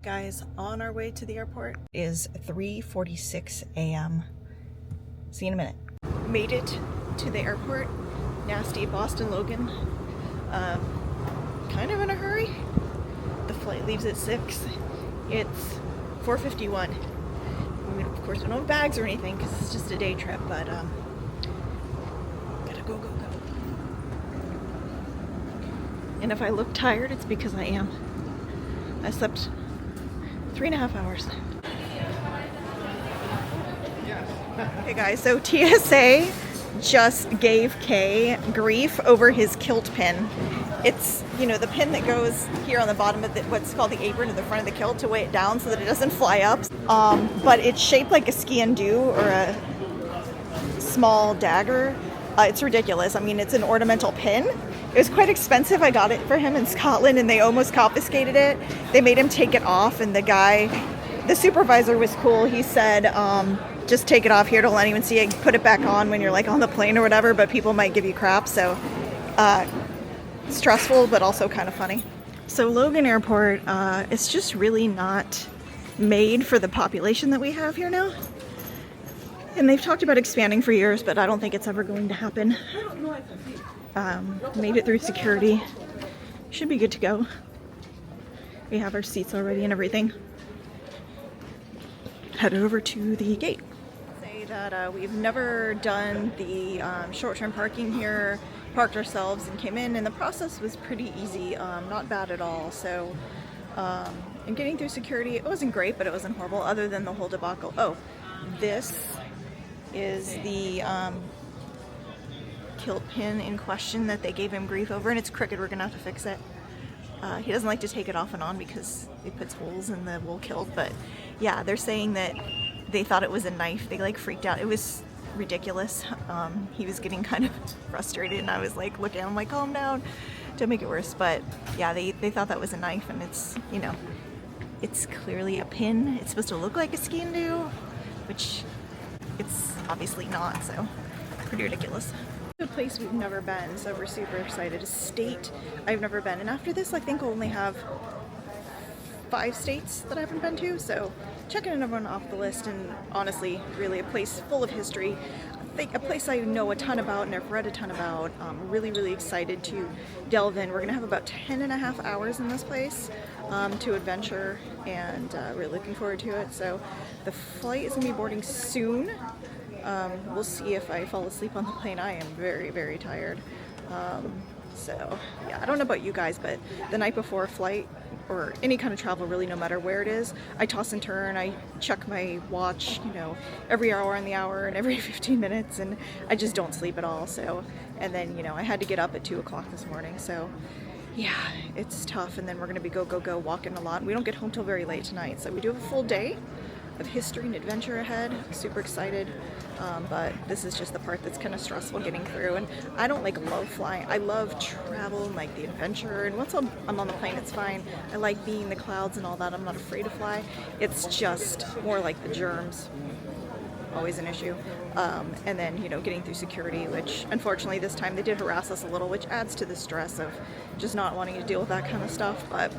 Guys, on our way to the airport is 3:46 a.m. See you in a minute. Made it to the airport. Nasty Boston Logan. Kind of in a hurry. The flight leaves at 6. It's 4:51. Of course, we don't have bags or anything because it's just a day trip, but gotta go. And if I look tired, it's because I am. I slept 3.5 hours. Hey guys, so TSA just gave Kay grief over his kilt pin. It's, you know, the pin that goes here on the bottom of what's called the apron to the front of the kilt to weigh it down so that it doesn't fly up. But it's shaped like a ski and do or a small dagger. It's ridiculous. I mean, it's an ornamental pin. It was quite expensive. I got it for him in Scotland and they almost confiscated it. They made him take it off, and the supervisor was cool. He said, just take it off here, don't let anyone see it, put it back on when you're like on the plane or whatever, but people might give you crap. So stressful, but also kind of funny. So Logan Airport, it's just really not made for the population that we have here now. And they've talked about expanding for years, but I don't think it's ever going to happen. Made it through security. Should be good to go. We have our seats already and everything. Head over to the gate. Say that we've never done the short-term parking here. Parked ourselves and came in, and the process was pretty easy. Not bad at all. So, and getting through security, it wasn't great, but it wasn't horrible other than the whole debacle. Oh, this is the kilt pin in question that they gave him grief over, and it's crooked. We're gonna have to fix it. He doesn't like to take it off and on because it puts holes in the wool kilt, but yeah, they're saying that they thought it was a knife. They like freaked out. It was ridiculous. He was getting kind of frustrated, and I was like looking at him like, calm down, don't make it worse. But yeah, they thought that was a knife, and it's, you know, it's clearly a pin. It's supposed to look like a ski and do, which it's obviously not, so pretty ridiculous. A place we've never been, so we're super excited. A state I've never been, and after this I think I'll only have 5 states that I haven't been to, so checking another one off the list. And honestly, really a place full of history, a place I know a ton about and I've read a ton about. Really excited to delve in. We're gonna have about 10.5 hours in this place to adventure, and really looking forward to it. So the flight is gonna be boarding soon. We'll see if I fall asleep on the plane. I am very tired. So yeah, I don't know about you guys, but the night before a flight or any kind of travel, really, no matter where it is, I toss and turn. I check my watch, you know, every hour on the hour and every 15 minutes, and I just don't sleep at all. So, and then, you know, I had to get up at 2 o'clock this morning. So yeah, it's tough. And then we're gonna be go walking a lot. We don't get home till very late tonight, so we do have a full day of history and adventure ahead. Super excited, but this is just the part that's kind of stressful getting through. And I don't like love flying. I love travel and like the adventure, and once I'm on the plane, it's fine. I like being in the clouds and all that. I'm not afraid to fly. It's just more like the germs, always an issue. And then, you know, getting through security, which unfortunately this time they did harass us a little, which adds to the stress of just not wanting to deal with that kind of stuff. But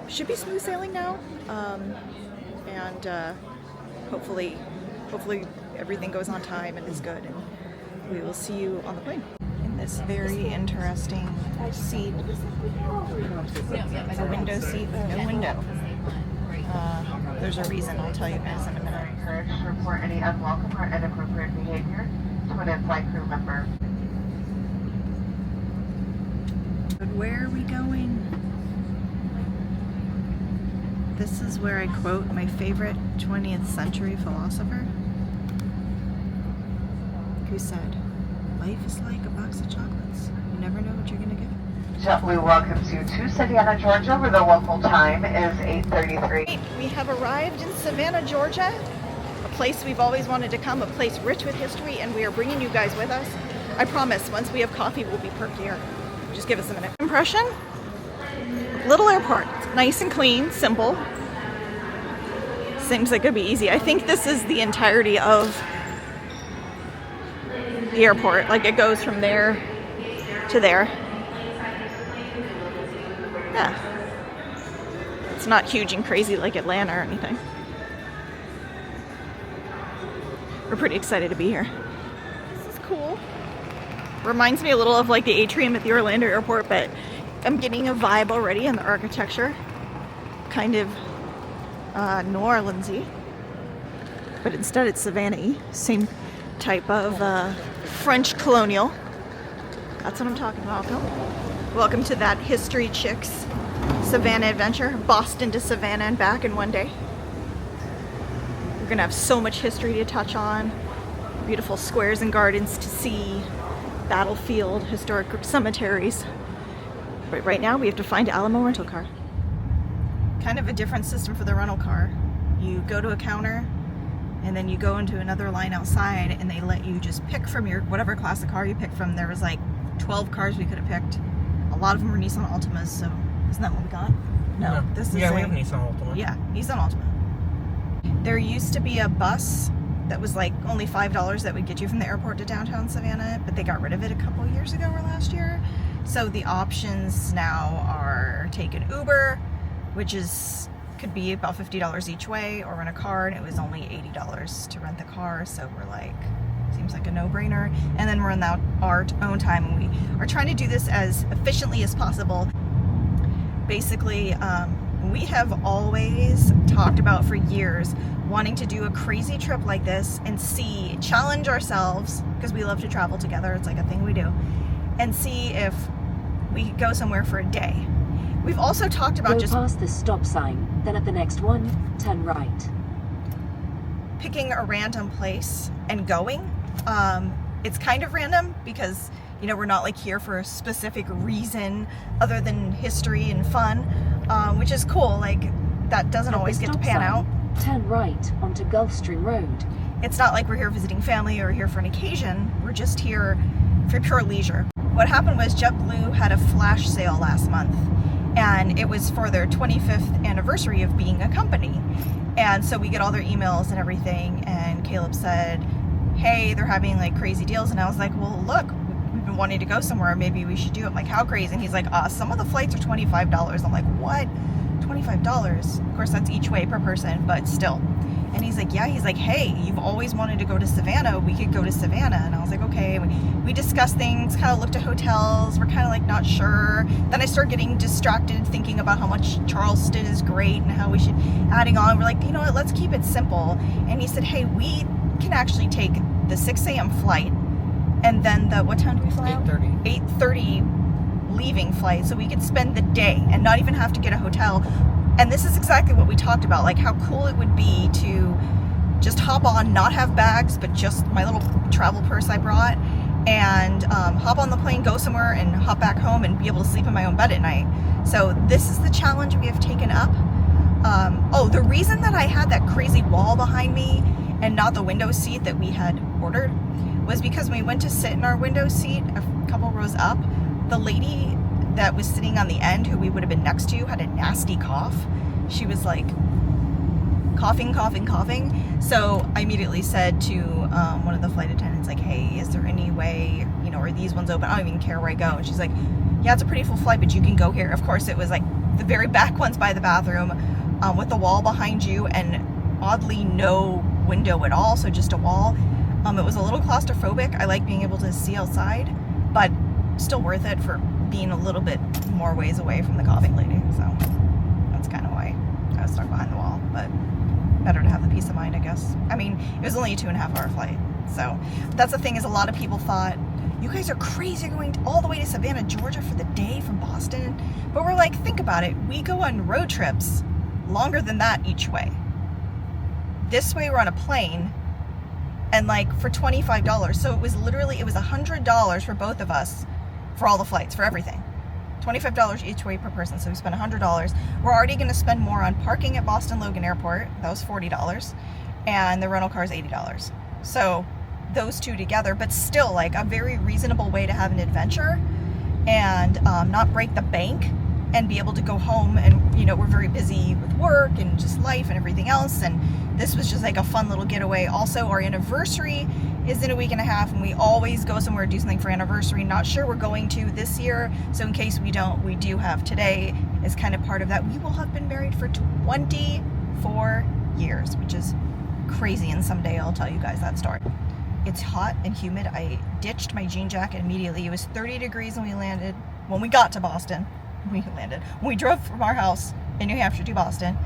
should be smooth sailing now. And hopefully everything goes on time and is good, and we will see you on the plane. In this very interesting seat, a window seat with no window. There's a reason, I'll tell you guys in a minute. Encouraged to report any unwelcome or inappropriate behavior to an in-flight crew member. But where are we going? This is where I quote my favorite 20th century philosopher, who said, "Life is like a box of chocolates. You never know what you're gonna get." Gently welcome you to Savannah, Georgia, where the local time is 8:33. We have arrived in Savannah, Georgia, a place we've always wanted to come, a place rich with history, and we are bringing you guys with us. I promise, once we have coffee, we'll be perkier. Just give us a minute. Impression? Little airport. Nice and clean, simple. Seems like it'd be easy. I think this is the entirety of the airport. Like, it goes from there to there. Yeah. It's It's not huge and crazy like Atlanta or anything. We're pretty excited to be here. This is cool. Reminds me a little of like the atrium at the Orlando airport, but I'm getting a vibe already in the architecture. Kind of New Orleans-y. But instead it's Savannah-y. Same type of French colonial. That's what I'm talking about. Welcome to that History Chicks Savannah adventure. Boston to Savannah and back in one day. We're gonna have so much history to touch on. Beautiful squares and gardens to see. Battlefield, historic cemeteries. But right now we have to find Alamo rental car. Kind of a different system for the rental car. You go to a counter and then you go into another line outside and they let you just pick from your whatever class of car you pick from. There was like 12 cars we could have picked. A lot of them were Nissan Altimas, so isn't that what we got? No, this is we have Nissan Altima. Yeah, Nissan Altima. There used to be a bus that was like only $5 that would get you from the airport to downtown Savannah, but they got rid of it a couple years ago or last year. So the options now are take an Uber, which could be about $50 each way, or rent a car, and it was only $80 to rent the car. So we're like, seems like a no-brainer. And then we're in our own time, and we are trying to do this as efficiently as possible. Basically, we have always talked about for years wanting to do a crazy trip like this and challenge ourselves, because we love to travel together, it's like a thing we do, and see if we could go somewhere for a day. We've also talked about go past the stop sign, then at the next one, turn right. Picking a random place and going. It's kind of random because, you know, we're not like here for a specific reason other than history and fun, which is cool. Like, that doesn't always get to pan out. Turn right onto Gulfstream Road. It's not like we're here visiting family or here for an occasion. We're just here for pure leisure. What happened was JetBlue had a flash sale last month, and it was for their 25th anniversary of being a company. And so we get all their emails and everything, and Caleb said, hey, they're having like crazy deals. And I was like, well, look, we've been wanting to go somewhere, maybe we should do it. I'm like, how crazy? And he's like, some of the flights are $25. I'm like, what? $25? Of course, that's each way per person, but still. And he's like, yeah, he's like, hey, you've always wanted to go to Savannah, we could go to Savannah. And I was like, okay. We discussed things, kind of looked at hotels, we're kind of like not sure. Then I started getting distracted thinking about how much Charleston is great and how we should adding on. We're like, you know what, let's keep it simple. And he said, hey, we can actually take the 6 a.m. flight, and then the, what time do we fly out? 8:30 leaving flight, so we could spend the day and not even have to get a hotel. And this is exactly what we talked about, like how cool it would be to just hop on, not have bags, but just my little travel purse I brought, and hop on the plane, go somewhere, and hop back home and be able to sleep in my own bed at night. So this is the challenge we have taken up. The reason that I had that crazy wall behind me and not the window seat that we had ordered was because when we went to sit in our window seat a couple rows up, the lady that was sitting on the end, who we would have been next to, had a nasty cough. She was like coughing. So I immediately said to one of the flight attendants, like, hey, is there any way, you know, are these ones open? I don't even care where I go. And she's like, yeah, it's a pretty full flight, but you can go here. Of course, it was like the very back ones by the bathroom, with the wall behind you, and oddly no window at all, so just a wall. It was a little claustrophobic. I like being able to see outside, but still worth it for being a little bit more ways away from the coughing lady. So that's kind of why I was stuck behind the wall, but better to have the peace of mind, I guess. I mean, it was only a 2.5-hour flight. So that's the thing, is a lot of people thought, you guys are crazy going all the way to Savannah, Georgia for the day from Boston. But we're like, think about it. We go on road trips longer than that each way. This way we're on a plane, and like for $25. So it was $100 for both of us for all the flights, for everything. $25 each way per person, so we spent $100. We're already going to spend more on parking at Boston Logan Airport. That was $40. And the rental car is $80. So those two together, but still like a very reasonable way to have an adventure and not break the bank and be able to go home. And, you know, we're very busy with work and just life and everything else. And this was just like a fun little getaway. Also, our anniversary is in a week and a half, and we always go somewhere to do something for anniversary. Not sure we're going to this year, so in case we don't, we do have today is kind of part of that. We will have been married for 24 years, which is crazy, and someday I'll tell you guys that story. It's hot and humid. I ditched my jean jacket immediately. It was 30 degrees when we got to Boston. When we drove from our house in New Hampshire to Boston,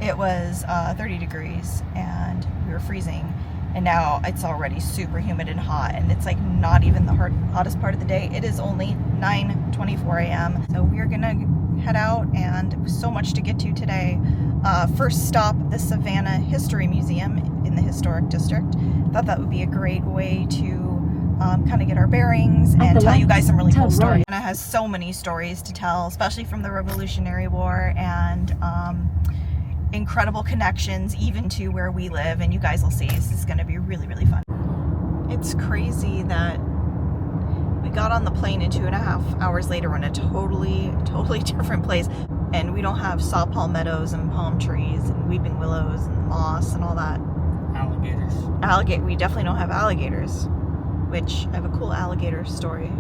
it was 30 degrees and we were freezing. And now it's already super humid and hot, and it's like not even the hottest part of the day. It is only 9:24 a.m. So we are gonna head out, and so much to get to today. First stop, the Savannah History Museum in the Historic District. Thought that would be a great way to kind of get our bearings and tell you guys some really cool stories. Savannah has so many stories to tell, especially from the Revolutionary War, and incredible connections even to where we live, and you guys will see this is going to be really, really fun. It's crazy that we got on the plane and 2.5 hours later we're in a totally different place, and we don't have saw palmettos and palm trees and weeping willows and moss and all that. Alligators. We definitely don't have alligators, which I have a cool alligator story.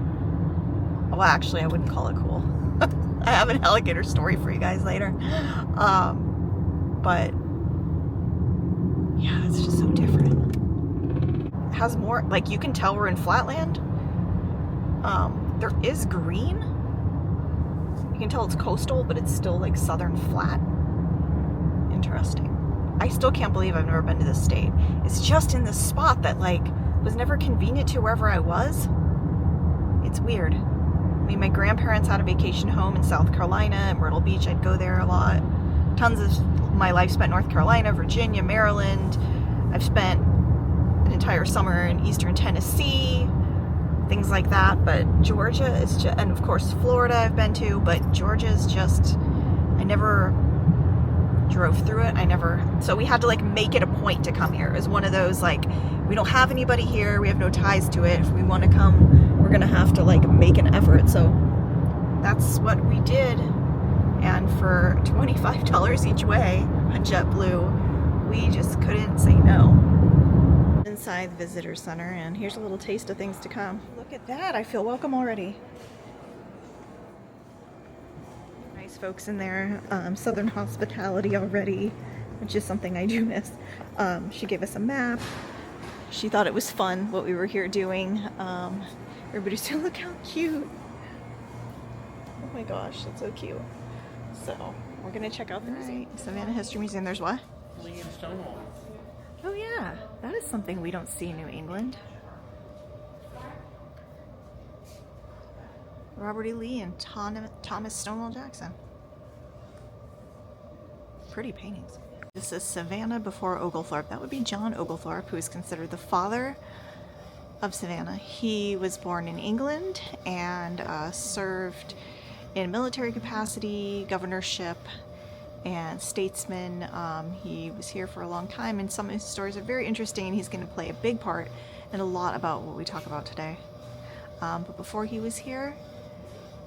Well, actually I wouldn't call it cool. I have an alligator story for you guys later. But yeah, it's just so different. It has more, like, you can tell we're in flatland. There is green. You can tell it's coastal, but it's still like southern flat. Interesting. I still can't believe I've never been to this state. It's just in this spot that like was never convenient to wherever I was. It's weird. I mean, my grandparents had a vacation home in South Carolina at Myrtle Beach. I'd go there a lot. Tons of my life spent North Carolina, Virginia, Maryland. I've spent an entire summer in Eastern Tennessee, things like that. But Georgia is just, and of course Florida I've been to, but Georgia is just, I never drove through it. So we had to like make it a point to come here. It was one of those like, we don't have anybody here, we have no ties to it. If we want to come, we're gonna have to like make an effort. So that's what we did. And for $25 each way on JetBlue, we just couldn't say no. Inside the visitor center, and here's a little taste of things to come. Look at that, I feel welcome already. Nice folks in there, Southern hospitality already, which is something I do miss. She gave us a map. She thought it was fun what we were here doing. Everybody's saying, look how cute. Oh my gosh, that's so cute. So we're gonna check out the museum. Savannah History Museum. There's what? Lee and Stonewall. Oh yeah, that is something we don't see in New England. Robert E. Lee and Thomas Stonewall Jackson. Pretty paintings. This is Savannah before Oglethorpe. That would be John Oglethorpe, who is considered the father of Savannah. He was born in England and served in military capacity, governorship, and statesman. He was here for a long time, and some of his stories are very interesting, and he's going to play a big part in a lot about what we talk about today. But before he was here,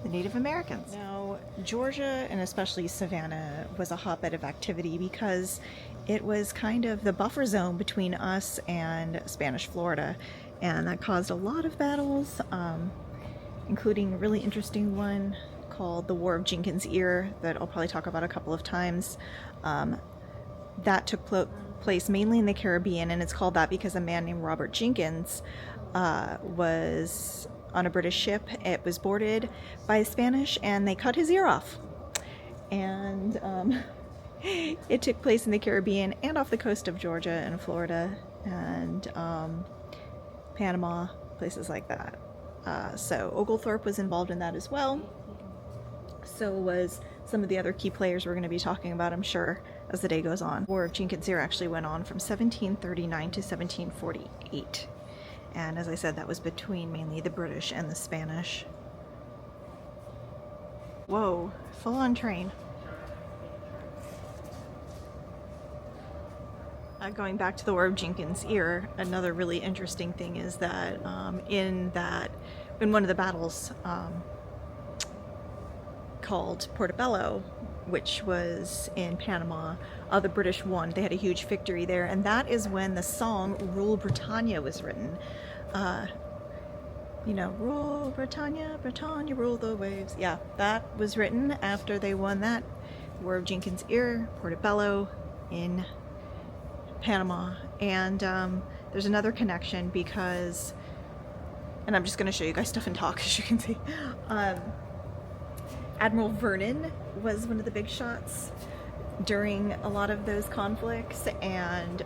the Native Americans. Now, Georgia, and especially Savannah, was a hotbed of activity because it was kind of the buffer zone between us and Spanish Florida, and that caused a lot of battles, including a really interesting one called the War of Jenkins' Ear that I'll probably talk about a couple of times. That took place mainly in the Caribbean, and it's called that because a man named Robert Jenkins was on a British ship. It was boarded by the Spanish, and they cut his ear off. And it took place in the Caribbean and off the coast of Georgia and Florida and Panama, places like that. So Oglethorpe was involved in that as well. So was some of the other key players we're going to be talking about, I'm sure, as the day goes on. War of Jenkins' Ear actually went on from 1739 to 1748. And as I said, that was between mainly the British and the Spanish. Whoa, full-on train. Going back to the War of Jenkins' Ear, another really interesting thing is that in one of the battles called Portobello, which was in Panama, the British won. They had a huge victory there, and that is when the song Rule Britannia was written. You know, rule Britannia, Britannia, rule the waves. Yeah, that was written after they won that War of Jenkins' Ear, Portobello in Panama. And there's another connection because, and I'm just going to show you guys stuff and talk, as you can see. Admiral Vernon was one of the big shots during a lot of those conflicts, and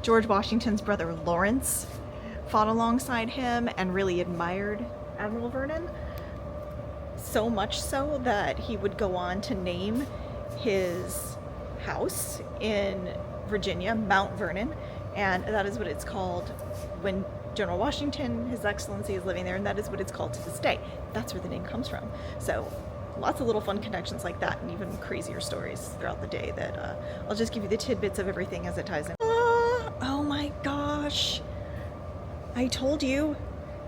George Washington's brother Lawrence fought alongside him and really admired Admiral Vernon, so much so that he would go on to name his house in Virginia Mount Vernon, and that is what it's called when General Washington, His Excellency, is living there, and that is what it's called to this day. That's where the name comes from. So lots of little fun connections like that, and even crazier stories throughout the day that I'll just give you the tidbits of everything as it ties in. Oh my gosh, I told you,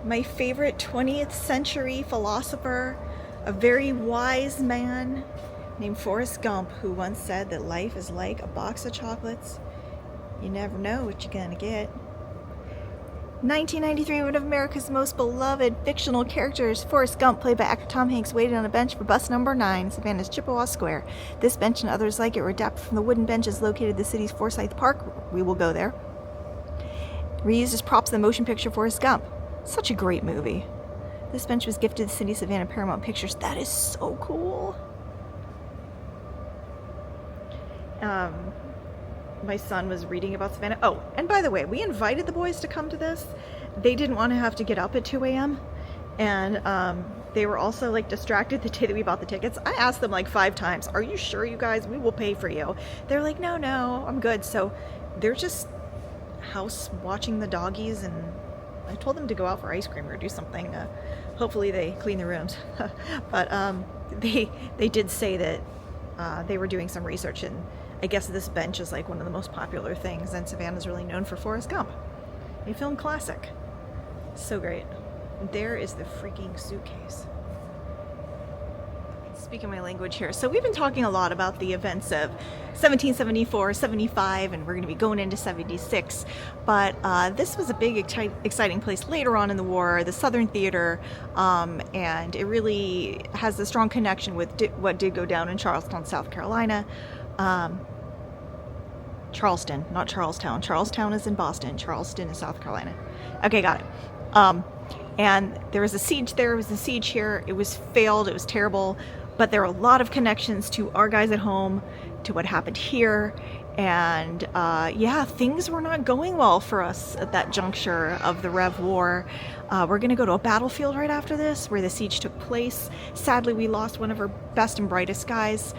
my favorite 20th century philosopher, a very wise man named Forrest Gump, who once said that life is like a box of chocolates. You never know what you're gonna get. 1993, one of America's most beloved fictional characters, Forrest Gump, played by actor Tom Hanks, waited on a bench for bus number 9, Savannah's Chippewa Square. This bench and others like it were adapted from the wooden benches located in the city's Forsyth Park. We will go there. Reused as props in the motion picture Forrest Gump. Such a great movie. This bench was gifted to the city of Savannah Paramount Pictures. That is so cool. My son was reading about Savannah. Oh, and by the way, we invited the boys to come to this. They didn't want to have to get up at 2 a.m. And they were also like distracted the day that we bought the tickets. I asked them like 5 times, are you sure, you guys? We will pay for you. They're like, no, I'm good. So they're just house watching the doggies, and I told them to go out for ice cream or do something. Hopefully they clean the rooms. But they did say that they were doing some research, and I guess this bench is like one of the most popular things, and Savannah's really known for Forrest Gump, a film classic. So great. There is the freaking suitcase. Speaking my language here. So we've been talking a lot about the events of 1774, 75, and we're going to be going into 76. But this was a big, exciting place later on in the war, the Southern Theater, and it really has a strong connection with what did go down in Charleston, South Carolina. Charleston, not Charlestown. Charlestown is in Boston. Charleston is South Carolina. Okay, got it. And there was a siege there. It was a siege here. It was failed. It was terrible. But there are a lot of connections to our guys at home, to what happened here. And yeah, things were not going well for us at that juncture of the Rev War. We're going to go to a battlefield right after this where the siege took place. Sadly, we lost one of our best and brightest guys.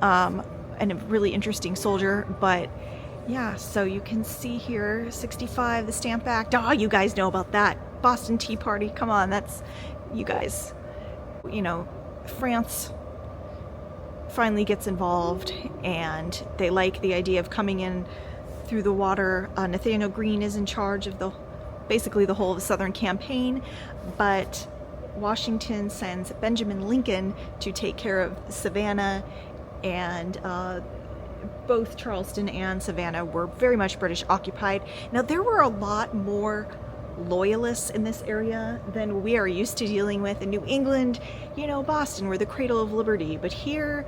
And a really interesting soldier, but yeah, so you can see here 65, the Stamp Act. Oh, you guys know about that. Boston Tea Party, come on, that's you guys. You know, France finally gets involved, and they like the idea of coming in through the water. Nathaniel Greene is in charge of basically the whole of the Southern campaign, but Washington sends Benjamin Lincoln to take care of Savannah, and both Charleston and Savannah were very much British occupied. Now, there were a lot more loyalists in this area than we are used to dealing with in New England. You know, Boston, we're the cradle of liberty, but here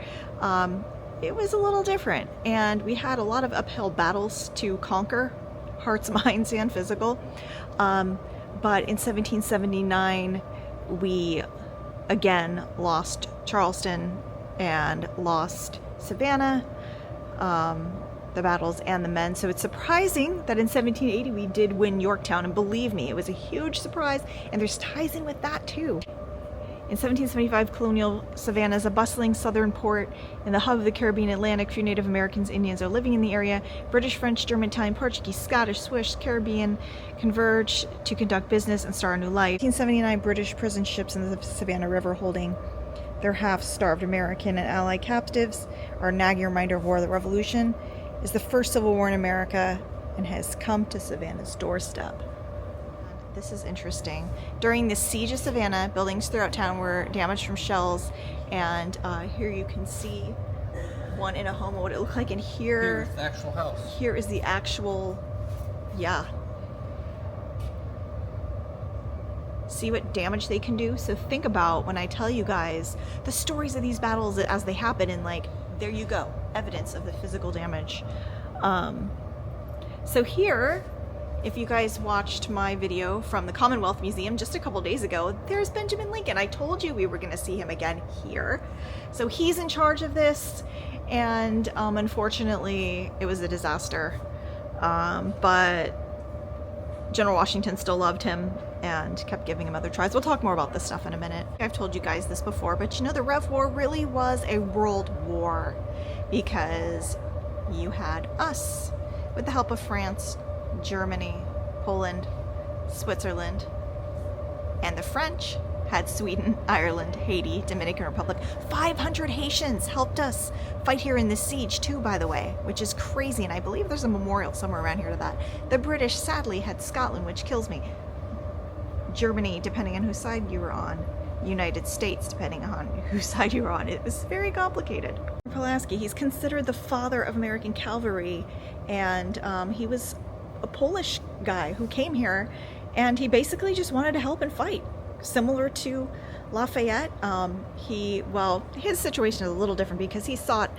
it was a little different, and we had a lot of uphill battles to conquer, hearts, minds, and physical. But in 1779, we again lost Charleston and lost Savannah, the battles and the men. So it's surprising that in 1780 we did win Yorktown, and believe me, it was a huge surprise, and there's ties in with that too. In 1775, colonial Savannah is a bustling southern port in the hub of the Caribbean Atlantic. Few Native Americans, Indians are living in the area. British, French, German, Italian, Portuguese, Scottish, Swiss, Caribbean converge to conduct business and start a new life. 1879, British prison ships in the Savannah River holding their half-starved American and Allied captives are a nagging reminder of War of the Revolution, is the first civil war in America, and has come to Savannah's doorstep. This is interesting. During the siege of Savannah, buildings throughout town were damaged from shells, and here you can see one in a home, what it looked like, and Here's the actual house. Here is the actual, yeah. see what damage they can do. So think about when I tell you guys the stories of these battles as they happen, and like, there you go, evidence of the physical damage. So here, if you guys watched my video from the Commonwealth Museum just a couple days ago, there's Benjamin Lincoln. I told you we were going to see him again here. So he's in charge of this, and unfortunately it was a disaster. But General Washington still loved him and kept giving him other tries. We'll talk more about this stuff in a minute. I've told you guys this before, but you know, the Rev War really was a world war, because you had us with the help of France, Germany, Poland, Switzerland, and the French had Sweden, Ireland, Haiti, Dominican Republic. 500 Haitians helped us fight here in this siege too, by the way, which is crazy, and I believe there's a memorial somewhere around here to that. The British sadly had Scotland, which kills me. Germany, depending on whose side you were on. United States, depending on whose side you were on. It was very complicated. Pulaski, he's considered the father of American cavalry, and he was a Polish guy who came here, and he basically just wanted to help and fight. Similar to Lafayette, his situation is a little different because he sought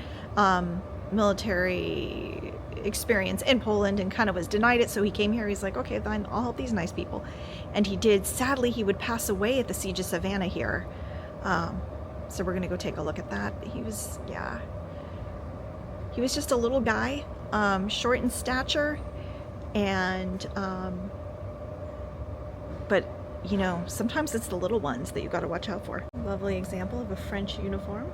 military experience in Poland and kind of was denied it, so he came here. He's like, okay, fine, I'll help these nice people. And he did. Sadly, he would pass away at the siege of Savannah here. So we're gonna go take a look at that. He was just a little guy, short in stature, and but you know, sometimes it's the little ones that you got to watch out for. Lovely example of a French uniform.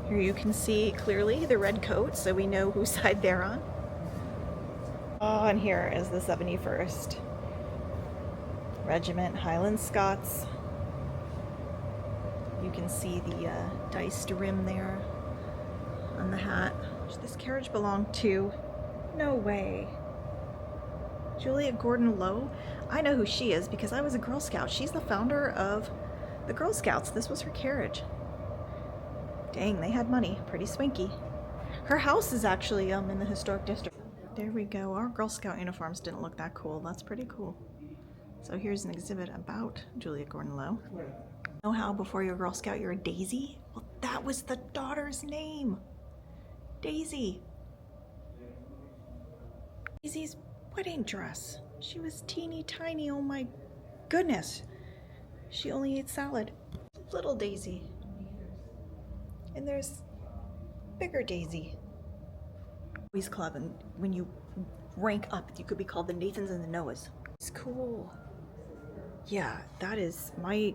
Here you can see clearly the red coat, so we know whose side they're on. Oh, and here is the 71st Regiment, Highland Scots. You can see the diced rim there on the hat. This carriage belonged to, no way, Julia Gordon Low. I know who she is because I was a Girl Scout. She's the founder of the Girl Scouts. This was her carriage. Dang, they had money. Pretty swanky. Her house is actually in the historic district. There we go. Our Girl Scout uniforms didn't look that cool. That's pretty cool. So here's an exhibit about Julia Gordon Low. Know how before you're a Girl Scout you're a Daisy? Well, that was the daughter's name. Daisy. Daisy's wedding dress. She was teeny tiny, oh my goodness. She only ate salad. Little Daisy. And there's bigger Daisy. Boys Club, and when you rank up, you could be called the Nathans and the Noahs. It's cool. Yeah, that is, my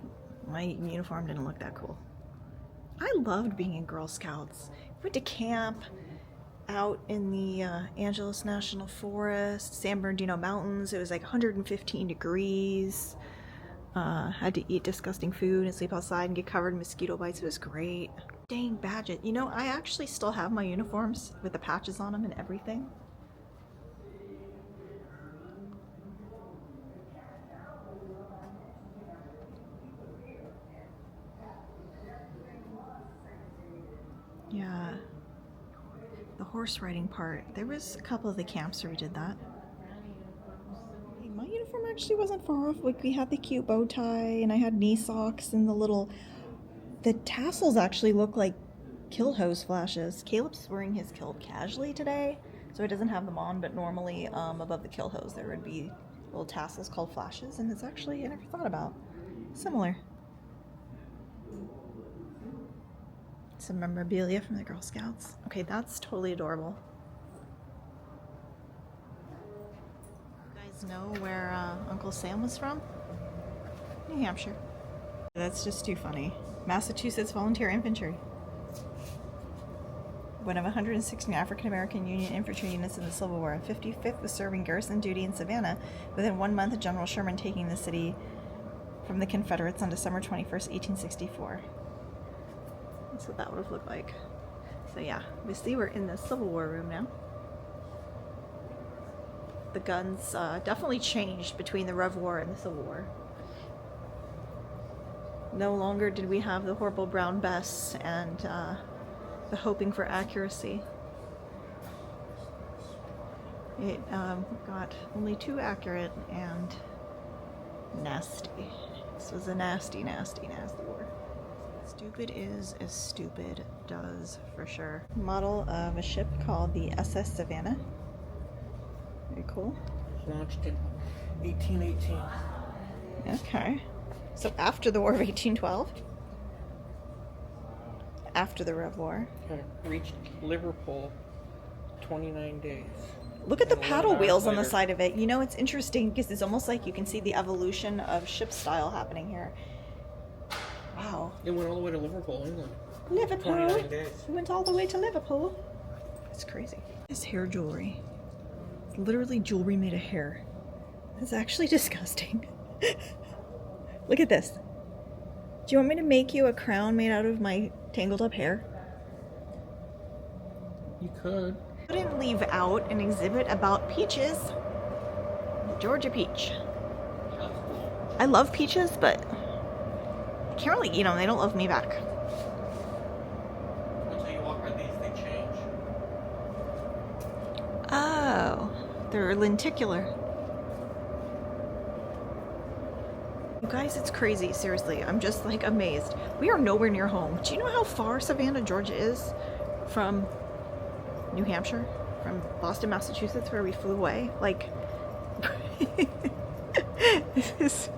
uniform didn't look that cool. I loved being in Girl Scouts. Went to camp out in the Angeles National Forest, San Bernardino Mountains. It was like 115 degrees. Had to eat disgusting food and sleep outside and get covered in mosquito bites. It was great. Dang badges. You know, I actually still have my uniforms with the patches on them and everything. Yeah. The horse riding part. There was a couple of the camps where we did that. Hey, my uniform actually wasn't far off. Like, we had the cute bow tie, and I had knee socks, and the tassels actually look like kilt hose flashes. Caleb's wearing his kilt casually today, so he doesn't have them on, but normally above the kilt hose there would be little tassels called flashes, and it's actually, I never thought about, similar. Some memorabilia from the Girl Scouts. Okay, that's totally adorable. You guys know where Uncle Sam was from? New Hampshire. That's just too funny. Massachusetts Volunteer Infantry. One of 116 African-American Union infantry units in the Civil War. 55th was serving garrison duty in Savannah within 1 month of General Sherman taking the city from the Confederates on December 21st, 1864. That's what that would have looked like. So yeah, we see we're in the Civil War room now. The guns definitely changed between the Rev War and the Civil War. No longer did we have the horrible brown vests and the hoping for accuracy. It got only too accurate and nasty. This was a nasty, nasty, nasty war. Stupid is as stupid does, for sure. Model of a ship called the SS Savannah. Very cool. Launched in 1818. Okay. So after the War of 1812? After the Rev War. Reached Liverpool 29 days. Look at the And paddle 11 hours wheels on the later. side of it. You know, it's interesting because it's almost like you can see the evolution of ship style happening here. Wow. It went all the way to Liverpool, England. Liverpool. 29 days. We went all the way to Liverpool. It's crazy. This hair jewelry. It's literally jewelry made of hair. It's actually disgusting. Look at this. Do you want me to make you a crown made out of my tangled up hair? You could. Couldn't leave out an exhibit about peaches. The Georgia peach. I love peaches, but I can't really eat them. They don't love me back. Until you walk by these, they change. Oh, they're lenticular. You guys, it's crazy. Seriously, I'm just like amazed. We are nowhere near home. Do you know how far Savannah, Georgia is from New Hampshire? From Boston, Massachusetts, where we flew away? Like, this is...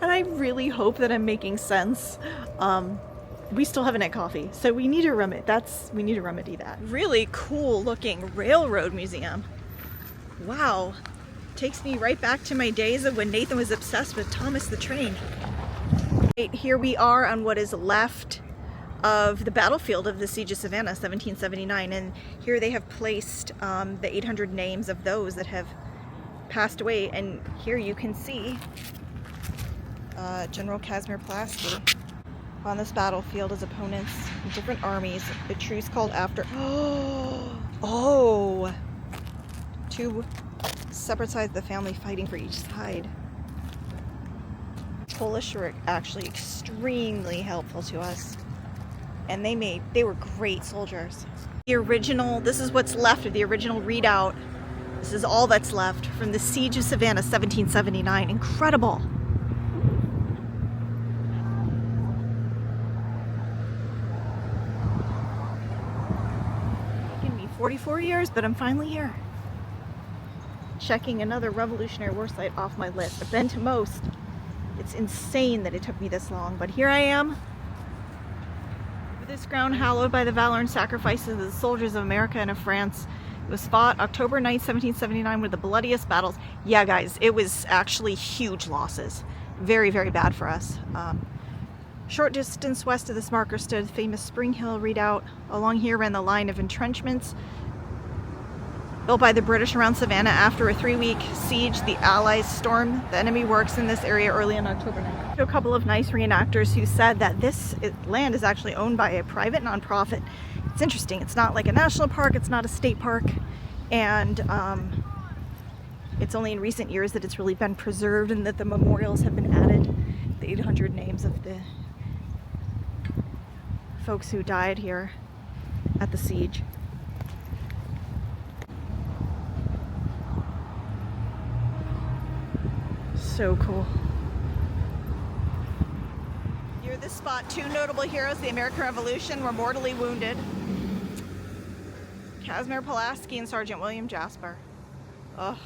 And I really hope that I'm making sense. We still haven't had coffee, so we need to remedy that. Really cool looking railroad museum. Wow. Takes me right back to my days of when Nathan was obsessed with Thomas the Train. Right, here we are on what is left of the battlefield of the Siege of Savannah, 1779, and here they have placed the 800 names of those that have passed away, and here you can see General Casimir Pulaski on this battlefield as opponents in different armies. The truce called after. Oh! Two separate sides of the family fighting for each side. Polish were actually extremely helpful to us, and they were great soldiers. The original, this is what's left of the original readout. This is all that's left from the Siege of Savannah, 1779. Incredible. Taken me 44 years, but I'm finally here. Checking another Revolutionary War site off my list. I've been to most. It's insane that it took me this long, but here I am. With this ground hallowed by the valor and sacrifices of the soldiers of America and of France. It was fought October 9th, 1779, with the bloodiest battles. Yeah, guys, it was actually huge losses. Very, very bad for us. Short distance west of this marker stood the famous Spring Hill redoubt. Along here ran the line of entrenchments built by the British around Savannah. After a 3-week siege, the Allies stormed the enemy works in this area early on October 9th. A couple of nice reenactors who said that this land is actually owned by a private nonprofit. It's interesting. It's not like a national park, it's not a state park, and it's only in recent years that it's really been preserved and that the memorials have been added. The 800 names of the folks who died here at the siege. So cool. Near this spot, 2 notable heroes of the American Revolution were mortally wounded. Casimir Pulaski and Sergeant William Jasper. Ugh.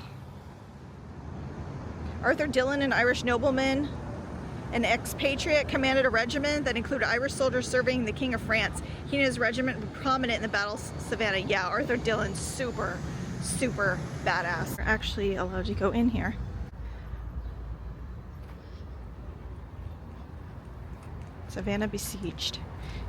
Arthur Dillon, an Irish nobleman, an expatriate, commanded a regiment that included Irish soldiers serving the King of France. He and his regiment were prominent in the Battle of Savannah. Yeah, Arthur Dillon, super, super badass. We're actually allowed to go in here. Savannah besieged.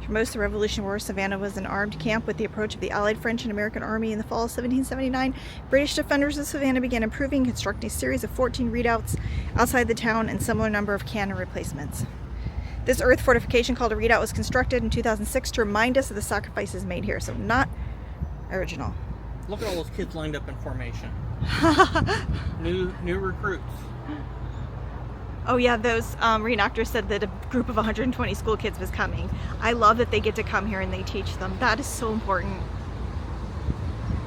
For most of the Revolutionary War, Savannah was an armed camp. With the approach of the Allied French and American Army in the fall of 1779, British defenders of Savannah began improving, constructing a series of 14 redoubts outside the town and similar number of cannon replacements. This earth fortification called a redoubt was constructed in 2006 to remind us of the sacrifices made here, so not original. Look at all those kids lined up in formation. New recruits. Oh yeah, those reenactors said that a group of 120 school kids was coming. I love that they get to come here and they teach them. That is so important.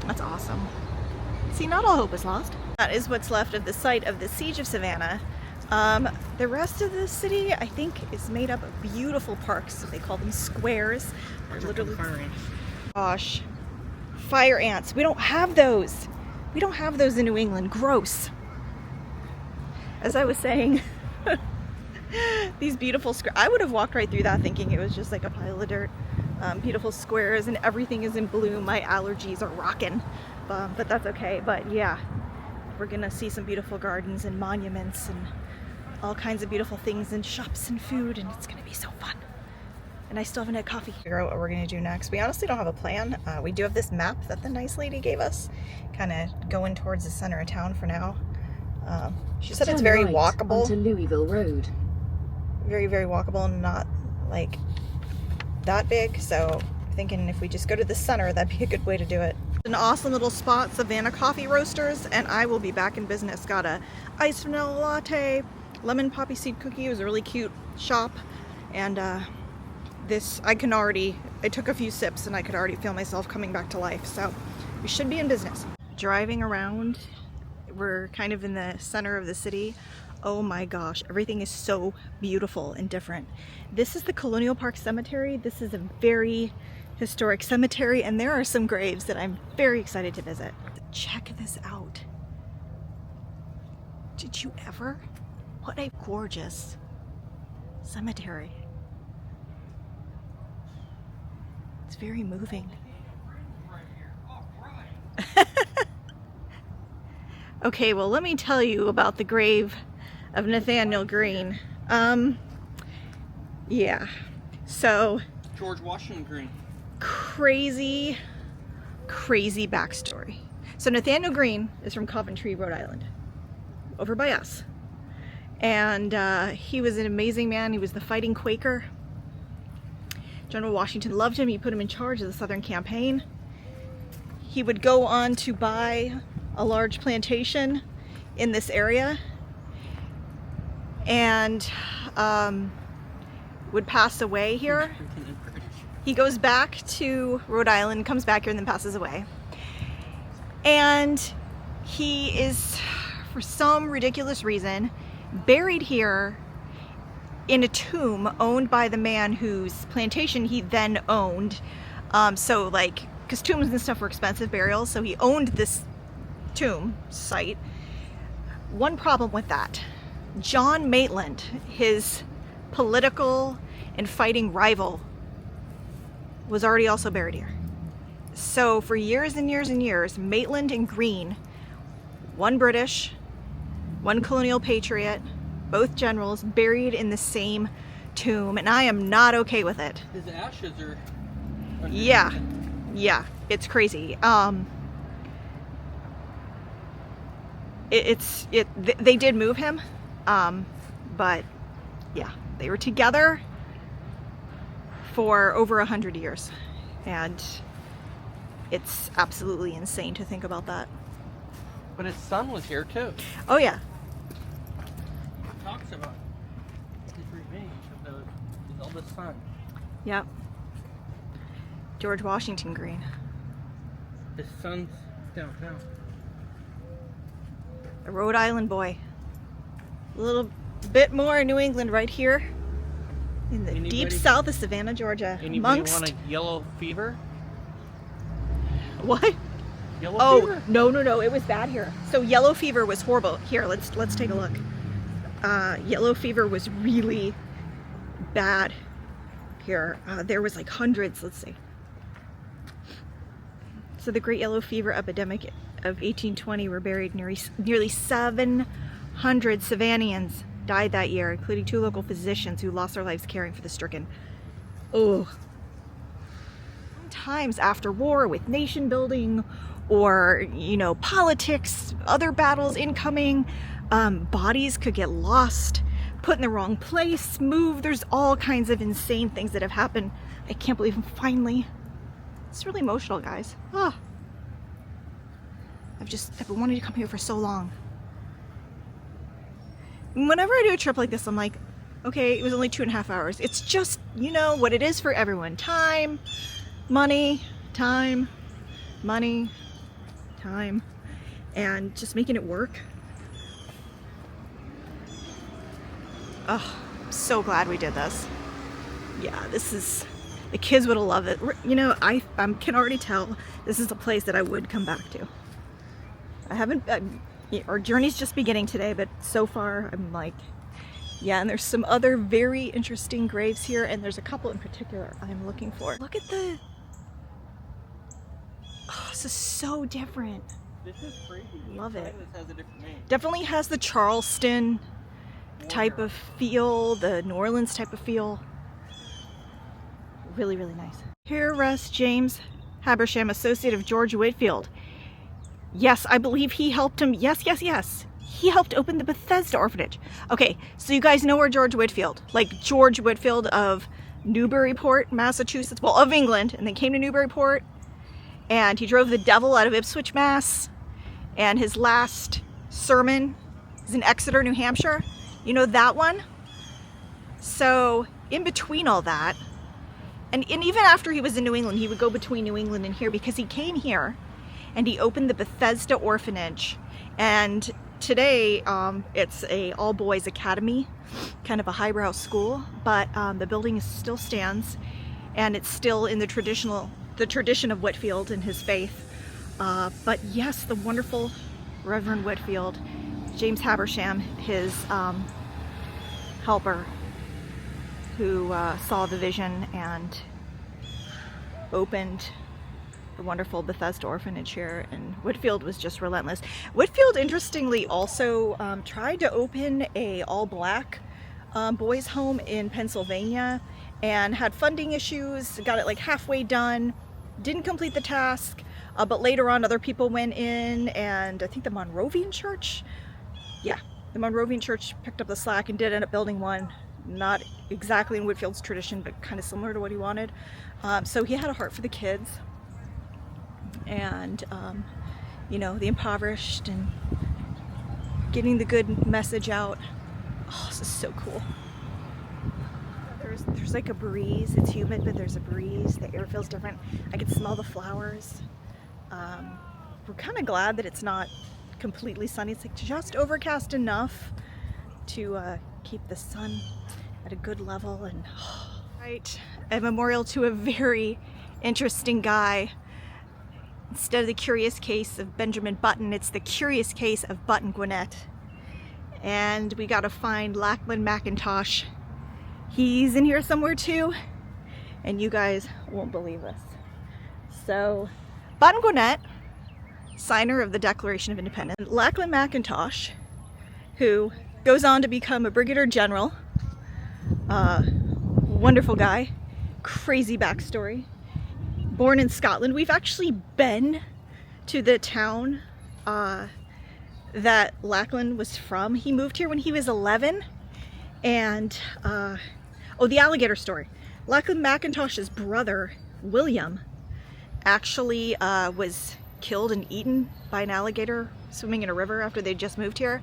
That's awesome. See, not all hope is lost. That is what's left of the site of the Siege of Savannah. The rest of the city, I think, is made up of beautiful parks. They call them squares. They're literally... Fire ants. Gosh. Fire ants. We don't have those. We don't have those in New England. Gross. As I was saying, these beautiful squares. I would have walked right through that thinking it was just like a pile of dirt. Beautiful squares and everything is in bloom. My allergies are rocking, but that's okay. But yeah, we're gonna see some beautiful gardens and monuments and all kinds of beautiful things and shops and food, and it's gonna be so fun. And I still haven't had coffee. Figure out what we're gonna do next. We honestly don't have a plan. We do have this map that the nice lady gave us, kind of going towards the center of town for now. She said it's very walkable. Onto Louisville Road. Very, very walkable and not like that big. So thinking if we just go to the center, that'd be a good way to do it. An awesome little spot, Savannah Coffee Roasters, and I will be back in business. Got a iced vanilla latte, lemon poppy seed cookie. It was a really cute shop, and this I took a few sips and I could already feel myself coming back to life. So we should be in business. Driving around, we're kind of in the center of the city. Oh my gosh, everything is so beautiful and different. This is the Colonial Park Cemetery. This is a very historic cemetery, and there are some graves that I'm very excited to visit. Check this out. Did you ever? What a gorgeous cemetery. It's very moving. Okay, well, let me tell you about the grave of Nathaniel Greene. Yeah, so George Washington Green. crazy backstory. So Nathaniel Greene is from Coventry, Rhode Island, over by us. And he was an amazing man. He was the fighting Quaker. General Washington loved him. He put him in charge of the Southern campaign. He would go on to buy a large plantation in this area and would pass away here. He goes back to Rhode Island, comes back here, and then passes away. And he is, for some ridiculous reason, buried here in a tomb owned by the man whose plantation he then owned. So like, because tombs and stuff were expensive burials, so he owned this tomb site. One problem with that: John Maitland, his political and fighting rival, was already also buried here. So for years and years and years, Maitland and Greene, one British, one colonial patriot, both generals, buried in the same tomb, and I am not okay with it. His ashes are... Yeah, it's crazy. They did move him, but yeah, they were together for over 100 years, and it's absolutely insane to think about that. But his son was here too. Oh yeah. It talks about his remains of his eldest son. Yep. George Washington Greene. His son's downtown. A Rhode Island boy. A little bit more New England right here in the deep south of Savannah, Georgia. Anybody Amongst... want a yellow fever? What? Yellow fever? No, it was bad here. So yellow fever was horrible. Here, let's take a look. Yellow fever was really bad here. There was like hundreds, let's see. So the Great Yellow Fever epidemic of 1820 were buried. Nearly 700 Savannians died that year, including 2 local physicians who lost their lives caring for the stricken. Oh. Sometimes after war, with nation building or, you know, politics, other battles incoming, bodies could get lost, put in the wrong place, moved. There's all kinds of insane things that have happened. I can't believe I'm finally... It's really emotional, guys. Oh. I've been wanting to come here for so long. Whenever I do a trip like this, I'm like, okay, it was only 2.5 hours. It's just, you know, what it is for everyone. Time, money, time and just making it work. Oh, I'm so glad we did this. Yeah, this is, the kids would have loved it. You know, I can already tell this is a place that I would come back to. I haven't, our journey's just beginning today, but so far I'm like, yeah, and there's some other very interesting graves here, and there's a couple in particular I'm looking for. Look at the, oh, this is so different. This is crazy. Love it. This has a different name. Definitely has the Charleston type of feel, the New Orleans type of feel. Really, really nice. Here rests James Habersham, associate of George Whitfield. Yes, I believe he helped him. Yes, yes, yes. He helped open the Bethesda orphanage. Okay, so you guys know where George Whitfield, like George Whitfield of Newburyport, Massachusetts, well, of England, and they came to Newburyport, and he drove the devil out of Ipswich, Mass, and his last sermon is in Exeter, New Hampshire. You know that one? So in between all that, and even after he was in New England, he would go between New England and here because he came here and he opened the Bethesda orphanage. And today it's a all-boys academy, kind of a highbrow school, but the building still stands, and it's still in the tradition of Whitfield and his faith. But yes, the wonderful Reverend Whitfield, James Habersham, his helper, who saw the vision and opened the wonderful Bethesda orphanage here, and Whitfield was just relentless. Whitfield, interestingly, also tried to open a all-black boys' home in Pennsylvania and had funding issues, got it like halfway done, didn't complete the task, but later on other people went in, and I think the Monrovian Church, yeah, the Monrovian Church picked up the slack and did end up building one, not exactly in Whitfield's tradition, but kind of similar to what he wanted. So he had a heart for the kids and you know, the impoverished, and getting the good message out. Oh, this is so cool. There's like a breeze. It's humid, but there's a breeze. The air feels different. I can smell the flowers. We're kind of glad that it's not completely sunny. It's like just overcast enough to keep the sun at a good level. And right, a memorial to a very interesting guy. Instead of the curious case of Benjamin Button, it's the curious case of Button Gwinnett. And we gotta find Lachlan McIntosh. He's in here somewhere too, and you guys won't believe this. So, Button Gwinnett, signer of the Declaration of Independence. Lachlan McIntosh, who goes on to become a brigadier general. Wonderful guy, crazy backstory. Born in Scotland. We've actually been to the town that Lachlan was from. He moved here when he was 11, and oh, the alligator story. Lachlan McIntosh's brother, William, actually was killed and eaten by an alligator swimming in a river after they just moved here.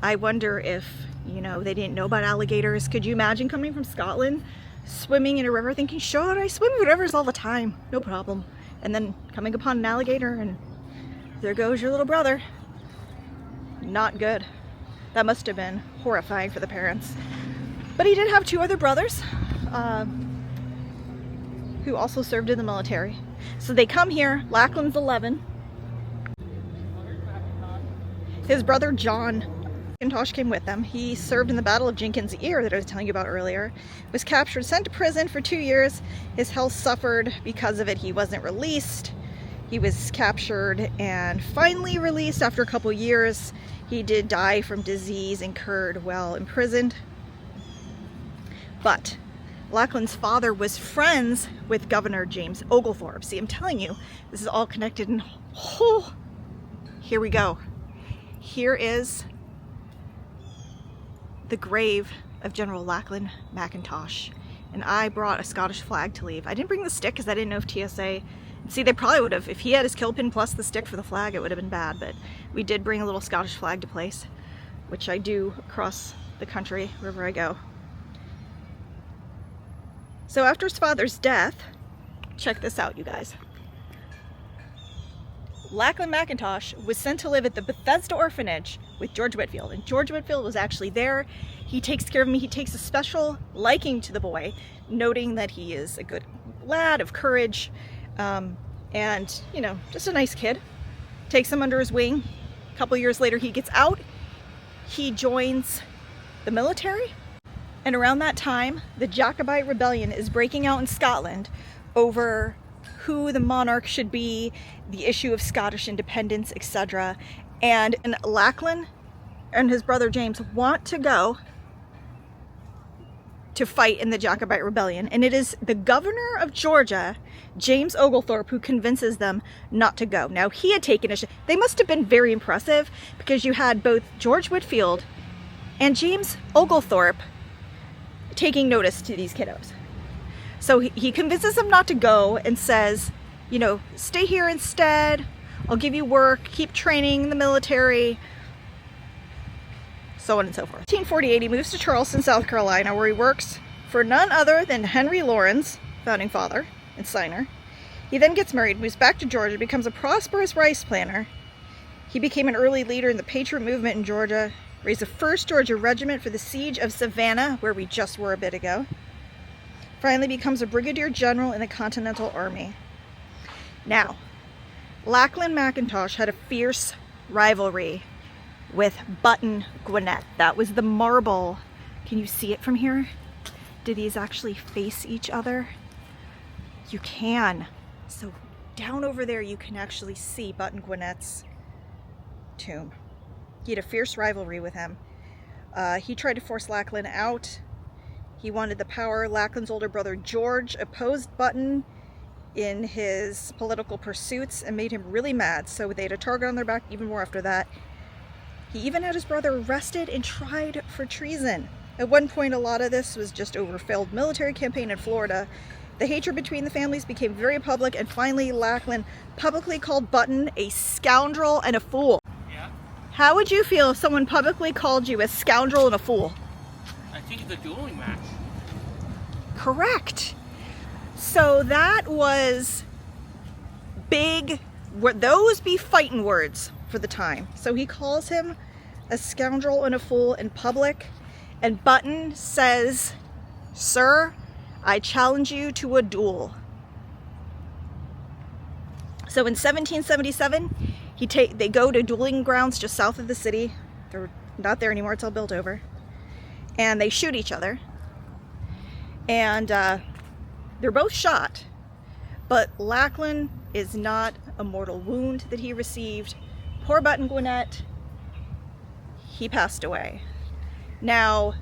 I wonder if, you know, they didn't know about alligators. Could you imagine coming from Scotland, swimming in a river thinking, sure, I swim in rivers all the time, no problem, and then coming upon an alligator and there goes your little brother? Not good. That must have been horrifying for the parents. But he did have two other brothers who also served in the military. So they come here. Lachlan's 11. His brother John McIntosh came with them. He served in the Battle of Jenkins' Ear that I was telling you about earlier. Was captured, sent to prison for 2 years. His health suffered because of it. He wasn't released. He was captured and finally released after a couple years. He did die from disease incurred while imprisoned. But Lachlan's father was friends with Governor James Oglethorpe. See, I'm telling you, this is all connected, and oh, here we go. Here is the grave of General Lachlan McIntosh. And I brought a Scottish flag to leave. I didn't bring the stick because I didn't know if TSA, see, they probably would have, if he had his kill pin plus the stick for the flag, it would have been bad, but we did bring a little Scottish flag to place, which I do across the country wherever I go. So after his father's death, check this out, you guys. Lackland McIntosh was sent to live at the Bethesda orphanage with George Whitfield, and George Whitfield was actually there. He takes care of him. He takes a special liking to the boy, noting that he is a good lad of courage, and, you know, just a nice kid. Takes him under his wing. A couple years later, he gets out. He joins the military, and around that time, the Jacobite rebellion is breaking out in Scotland over who the monarch should be, the issue of Scottish independence, etc. And Lackland and his brother James want to go to fight in the Jacobite rebellion, and it is the governor of Georgia, James Oglethorpe, who convinces them not to go. Now, he had taken a they must have been very impressive, because you had both George Whitfield and James Oglethorpe taking notice to these kiddos. So he convinces them not to go and says, you know, stay here instead. I'll give you work, keep training in the military, so on and so forth. In 1848, he moves to Charleston, South Carolina, where he works for none other than Henry Lawrence, founding father and signer. He then gets married, moves back to Georgia, becomes a prosperous rice planter. He became an early leader in the Patriot movement in Georgia, raised the 1st Georgia Regiment for the siege of Savannah, where we just were a bit ago. Finally becomes a brigadier general in the Continental Army. Now, Lackland McIntosh had a fierce rivalry with Button Gwinnett. That was the marble. Can you see it from here? Do these actually face each other? You can. So down over there you can actually see Button Gwinnett's tomb. He had a fierce rivalry with him. He tried to force Lackland out. He wanted the power. Lackland's older brother George opposed Button in his political pursuits and made him really mad, so they had a target on their back even more after that. He even had his brother arrested and tried for treason. At one point, a lot of this was just over a failed military campaign in Florida. The hatred between the families became very public, and finally Lackland publicly called Button a scoundrel and a fool. Yeah. How would you feel if someone publicly called you a scoundrel and a fool? I think it's a dueling match. Correct. So that was big. Those be fighting words for the time. So he calls him a scoundrel and a fool in public, and Button says, "Sir, I challenge you to a duel." So in 1777, they go to dueling grounds just south of the city. They're not there anymore, it's all built over. And they shoot each other. And they're both shot, but Lackland is not a mortal wound that he received. Poor Button Gwinnett, he passed away. Now,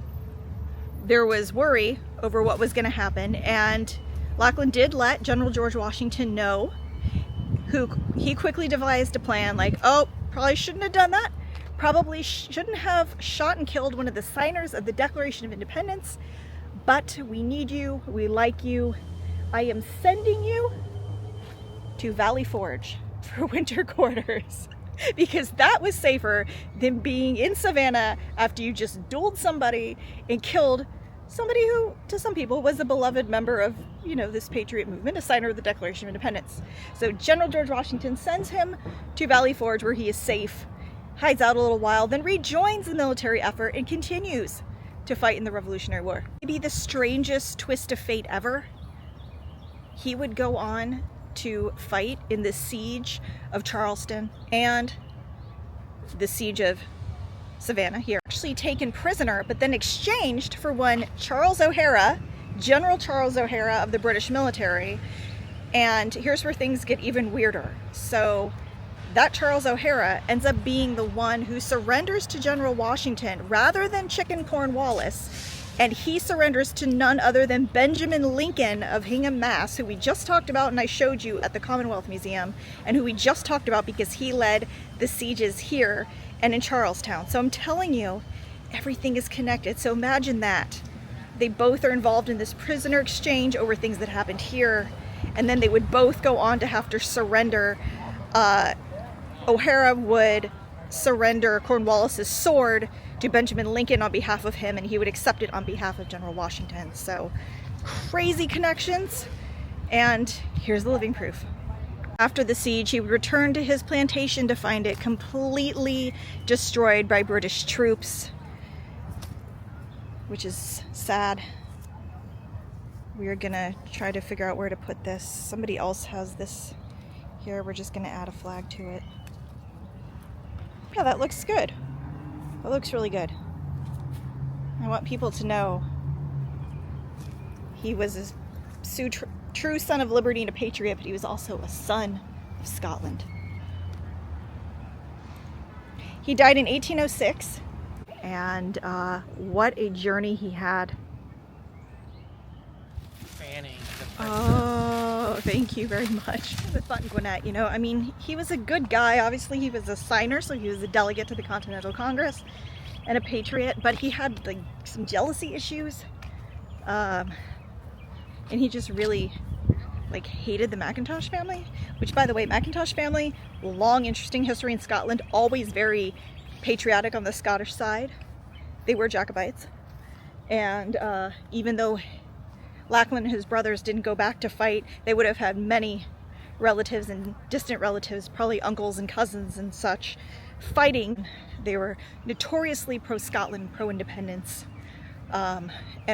there was worry over what was going to happen, and Lackland did let General George Washington know, who he quickly devised a plan like, oh, probably shouldn't have done that. Probably shouldn't have shot and killed one of the signers of the Declaration of Independence, but we need you, we like you. I am sending you to Valley Forge for winter quarters, because that was safer than being in Savannah after you just dueled somebody and killed somebody who, to some people, was a beloved member of, you know, this patriot movement, a signer of the Declaration of Independence. So General George Washington sends him to Valley Forge, where he is safe, hides out a little while, then rejoins the military effort and continues to fight in the Revolutionary War. Maybe the strangest twist of fate ever. He would go on to fight in the siege of Charleston and the siege of Savannah here. Actually taken prisoner, but then exchanged for one Charles O'Hara, General Charles O'Hara of the British military. And here's where things get even weirder. So that Charles O'Hara ends up being the one who surrenders to General Washington rather than Chicken Cornwallis, and he surrenders to none other than Benjamin Lincoln of Hingham, Mass., who we just talked about and I showed you at the Commonwealth Museum, and who we just talked about because he led the sieges here and in Charlestown. So I'm telling you, everything is connected. So imagine that. They both are involved in this prisoner exchange over things that happened here, and then they would both go on to have to surrender. O'Hara would surrender Cornwallis's sword to Benjamin Lincoln on behalf of him, and he would accept it on behalf of General Washington. So crazy connections, and here's the living proof. After the siege, he would return to his plantation to find it completely destroyed by British troops, which is sad. We are gonna try to figure out where to put this. Somebody else has this here. We're just gonna add a flag to it. Yeah, that looks good. That looks really good. I want people to know he was a true son of liberty and a patriot, but he was also a son of Scotland. He died in 1806, and what a journey he had. Fanning. Oh, thank you very much. I thought Gwinnett, you know, I mean, he was a good guy. Obviously, he was a signer, so he was a delegate to the Continental Congress and a patriot, but he had like some jealousy issues. And he just really like hated the Mackintosh family, which, by the way, Mackintosh family, long interesting history in Scotland, always very patriotic on the Scottish side. They were Jacobites, and even though Lachlan and his brothers didn't go back to fight, they would have had many relatives and distant relatives, probably uncles and cousins and such, fighting. They were notoriously pro-Scotland, pro-independence, and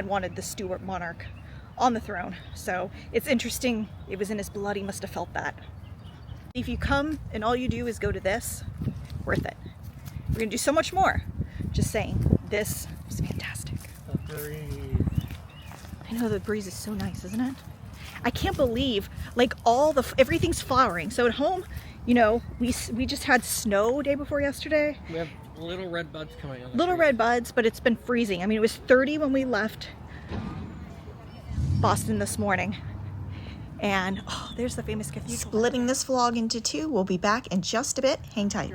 wanted the Stuart monarch on the throne. So it's interesting, it was in his blood, he must have felt that. If you come and all you do is go to this, worth it. We're gonna do so much more. Just saying, this was fantastic. The breeze. I know, the breeze is so nice, isn't it? I can't believe, like, everything's flowering. So at home, you know, we just had snow day before yesterday. We have little red buds coming on. Little red buds, but it's been freezing. I mean, it was 30 when we left Boston this morning. And oh, there's the famous cathedral. Splitting this vlog into two. We'll be back in just a bit. Hang tight.